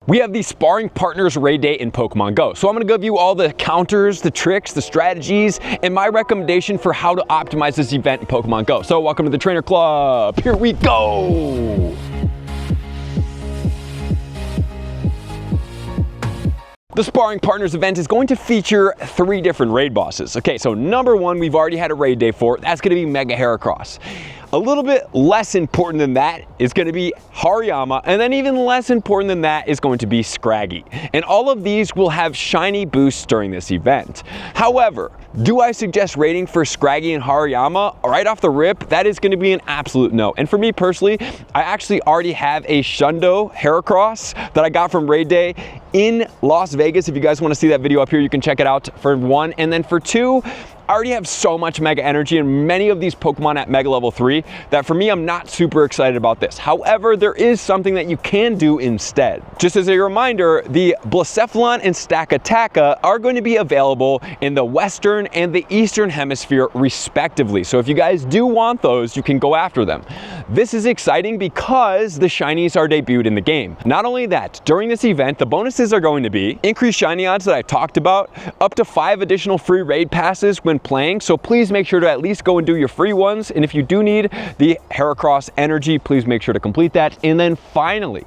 we have the Sparring Partners Raid Day in Pokemon Go. So I'm gonna give you all the counters, the tricks, the strategies, and my recommendation for how to optimize this event in Pokemon Go. So welcome to the Trainer Club. Here we go. The Sparring Partners event is going to feature 3 different raid bosses. Okay, so number 1, we've already had a raid day for. That's gonna be Mega Heracross. A little bit less important than that is going to be Hariyama, and then even less important than that is going to be Scraggy. And all of these will have shiny boosts during this event. However, do I suggest raiding for Scraggy and Hariyama right off the rip? That is going to be an absolute no. And for me personally, I actually already have a Shundo Heracross that I got from Raid Day in Las Vegas. If you guys want to see that video up here, you can check it out for 1. And then for 2, I already have so much Mega Energy and many of these Pokemon at Mega Level 3 that for me, I'm not super excited about this. However, there is something that you can do instead. Just as a reminder, the Blacephalon and Stakataka are going to be available in the Western and the Eastern Hemisphere respectively. So if you guys do want those, you can go after them. This is exciting because the shinies are debuted in the game. Not only that, during this event, the bonuses are going to be increased shiny odds that I talked about, up to 5 additional free raid passes when playing, so please make sure to at least go and do your free ones, and if you do need the Heracross energy, please make sure to complete that. And then finally,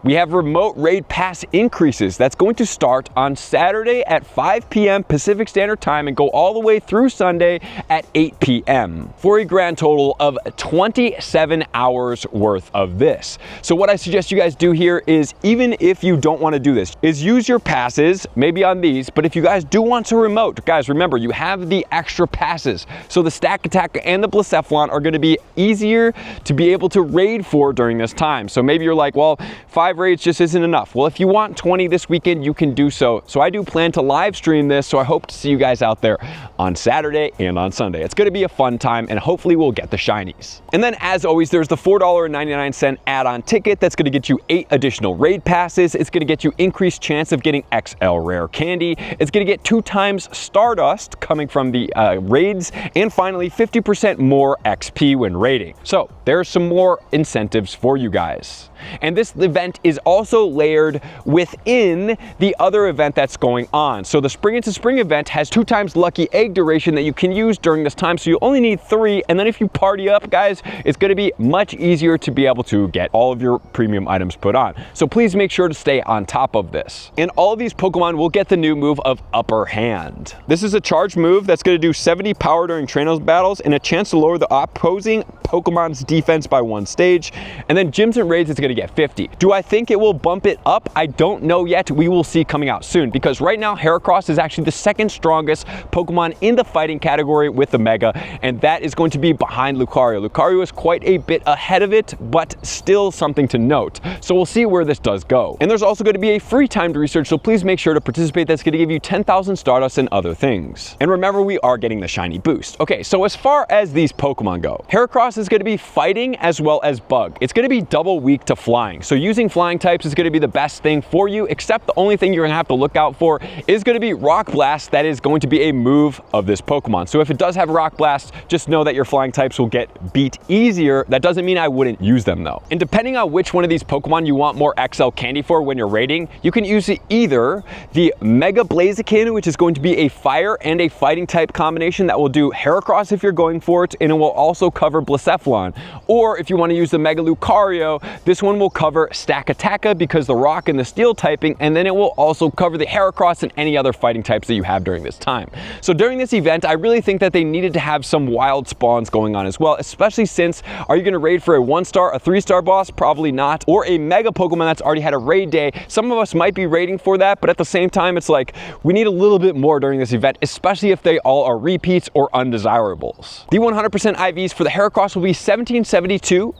we have remote raid pass increases. That's going to start on Saturday at 5 p.m. Pacific Standard Time and go all the way through Sunday at 8 p.m. for a grand total of 27 hours worth of this. So what I suggest you guys do here is, even if you don't want to do this, is use your passes, maybe on these, but if you guys do want to remote, guys, remember, you have the extra passes. So the Stakataka and the Blacephalon are going to be easier to be able to raid for during this time. So maybe you're like, well, 5 raids just isn't enough. Well, if you want 20 this weekend, you can do so. So I do plan to live stream this, so I hope to see you guys out there on Saturday and on Sunday. It's going to be a fun time, and hopefully we'll get the shinies. And then, as always, there's the $4.99 add-on ticket that's going to get you 8 additional raid passes. It's going to get you increased chance of getting XL rare candy. It's going to get 2 times Stardust coming from the raids, and finally 50% more XP when raiding. So there's some more incentives for you guys. And this event is also layered within the other event that's going on. So the Spring into Spring event has 2 times lucky egg duration that you can use during this time. So you only need 3. And then if you party up, guys, it's going to be much easier to be able to get all of your premium items put on. So please make sure to stay on top of this. And all of these Pokemon will get the new move of Upper Hand. This is a charge move that's going to do 70 power during Trainers battles and a chance to lower the opposing Pokemon's defense by 1 stage. And then gyms and raids, it's going to get 50. Do I think it will bump it up? I don't know yet. We will see coming out soon, because right now Heracross is actually the 2nd strongest Pokemon in the fighting category with the Mega, and that is going to be behind Lucario. Lucario is quite a bit ahead of it, but still something to note. So we'll see where this does go. And there's also going to be a free timed research, so please make sure to participate. That's going to give you 10,000 Stardust and other things. And remember, we are getting the shiny boost. Okay, so as far as these Pokemon go, Heracross is going to be fighting as well as bug. It's going to be double weak to flying. So using flying types is going to be the best thing for you, except the only thing you're going to have to look out for is going to be Rock Blast. That is going to be a move of this Pokemon. So if it does have Rock Blast, just know that your flying types will get beat easier. That doesn't mean I wouldn't use them though. And depending on which one of these Pokemon you want more XL candy for when you're raiding, you can use either the Mega Blaziken, which is going to be a fire and a fighting type combination that will do Heracross if you're going for it, and it will also cover Blacephalon. Or if you want to use the Mega Lucario, this one will cover Stakataka because the rock and the steel typing, and then it will also cover the Heracross and any other fighting types that you have during this time. So during this event, I really think that they needed to have some wild spawns going on as well, especially since, are you going to raid for a 1-star, a 3-star boss? Probably not. Or a Mega Pokemon that's already had a raid day. Some of us might be raiding for that, but at the same time, it's like, we need a little bit more during this event, especially if they all are repeats or undesirables. The 100% IVs for the Heracross will be 1772,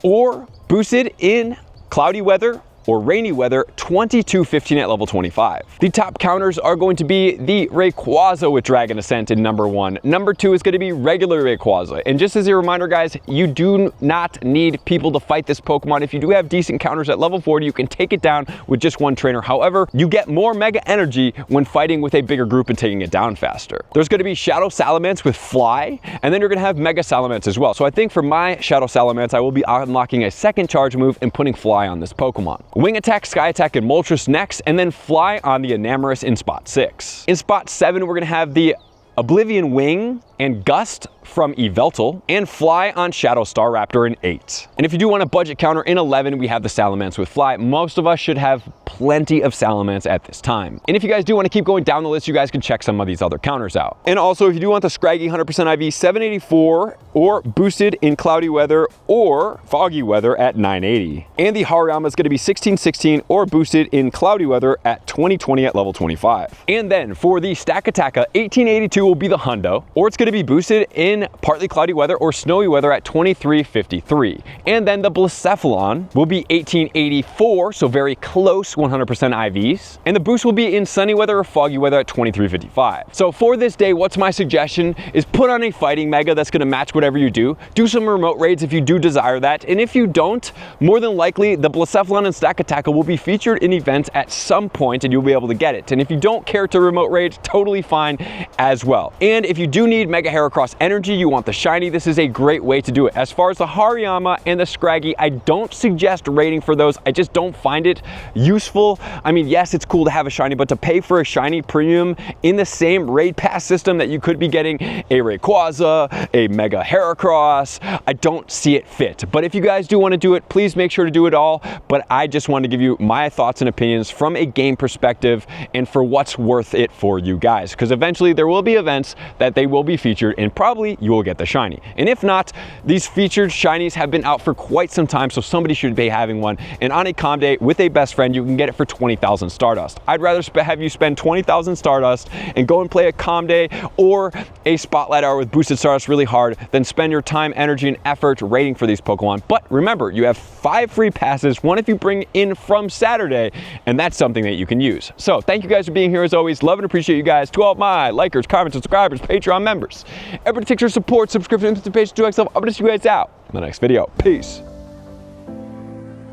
or boosted in cloudy weather or rainy weather, 2215 at level 25. The top counters are going to be the Rayquaza with Dragon Ascent in number 1. Number 2 is going to be regular Rayquaza. And just as a reminder, guys, you do not need people to fight this Pokemon. If you do have decent counters at level 40, you can take it down with just 1 trainer. However, you get more Mega Energy when fighting with a bigger group and taking it down faster. There's going to be Shadow Salamence with Fly, and then you're going to have Mega Salamence as well. So I think for my Shadow Salamence, I will be unlocking a 2nd charge move and putting Fly on this Pokemon. Wing Attack, Sky Attack, and Moltres next, and then Fly on the Enamorous in spot 6. In spot 7, we're going to have the Oblivion Wing and Gust from Yveltal, and Fly on Shadow Staraptor in 8. And if you do want a budget counter in 11, we have the Salamence with Fly. Most of us should have plenty of Salamence at this time. And if you guys do want to keep going down the list, you guys can check some of these other counters out. And also, if you do want the Scraggy 100% IV 784 or boosted in cloudy weather or foggy weather at 980. And the Hariyama is going to be 1616 or boosted in cloudy weather at 2020 at level 25. And then for the Stakataka, 1882 will be the Hundo, or it's going to be boosted in partly cloudy weather or snowy weather at 2353. And then the Blacephalon will be 1884, so very close 100% IVs. And the boost will be in sunny weather or foggy weather at 2355. So for this day, what's my suggestion is put on a fighting mega that's going to match whatever you do. Do some remote raids if you do desire that. And if you don't, more than likely the Blacephalon and Stakataka will be featured in events at some point and you'll be able to get it. And if you don't care to remote raid, totally fine as well. And if you do need Mega Heracross energy, you want the shiny, this is a great way to do it. As far as the Hariyama and the Scraggy, I don't suggest raiding for those. I just don't find it useful. I mean, yes, it's cool to have a shiny, but to pay for a shiny premium in the same raid pass system that you could be getting a Rayquaza, a Mega Heracross, I don't see it fit. But if you guys do want to do it, please make sure to do it all. But I just want to give you my thoughts and opinions from a game perspective and for what's worth it for you guys. Because eventually there will be events that they will be featured and probably you will get the shiny. And if not, these featured shinies have been out for quite some time, so somebody should be having one. And on a calm day with a best friend, you can get it for 20,000 Stardust. I'd rather have you spend 20,000 Stardust and go and play a calm day or a Spotlight Hour with boosted Stardust really hard than spend your time, energy, and effort raiding for these Pokemon. But remember, you have 5 free passes, one if you bring in from Saturday, and that's something that you can use. So thank you guys for being here as always. Love and appreciate you guys. To all my likers, comments, subscribers, Patreon members. Everybody takes your support, subscription, participation to myself. I'm gonna see you guys out in the next video. Peace.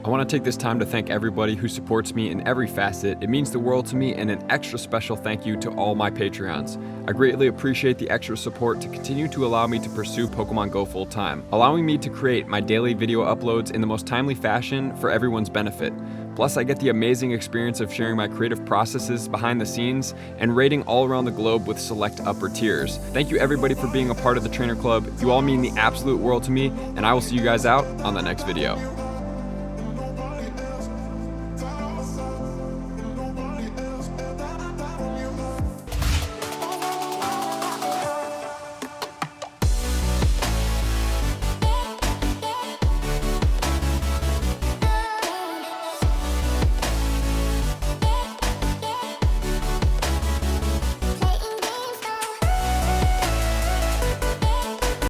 I want to take this time to thank everybody who supports me in every facet. It means the world to me, and an extra special thank you to all my Patreons. I greatly appreciate the extra support to continue to allow me to pursue Pokemon Go full time, allowing me to create my daily video uploads in the most timely fashion for everyone's benefit. Plus, I get the amazing experience of sharing my creative processes behind the scenes and raiding all around the globe with select upper tiers. Thank you everybody for being a part of the Trainer Club. You all mean the absolute world to me, and I will see you guys out on the next video.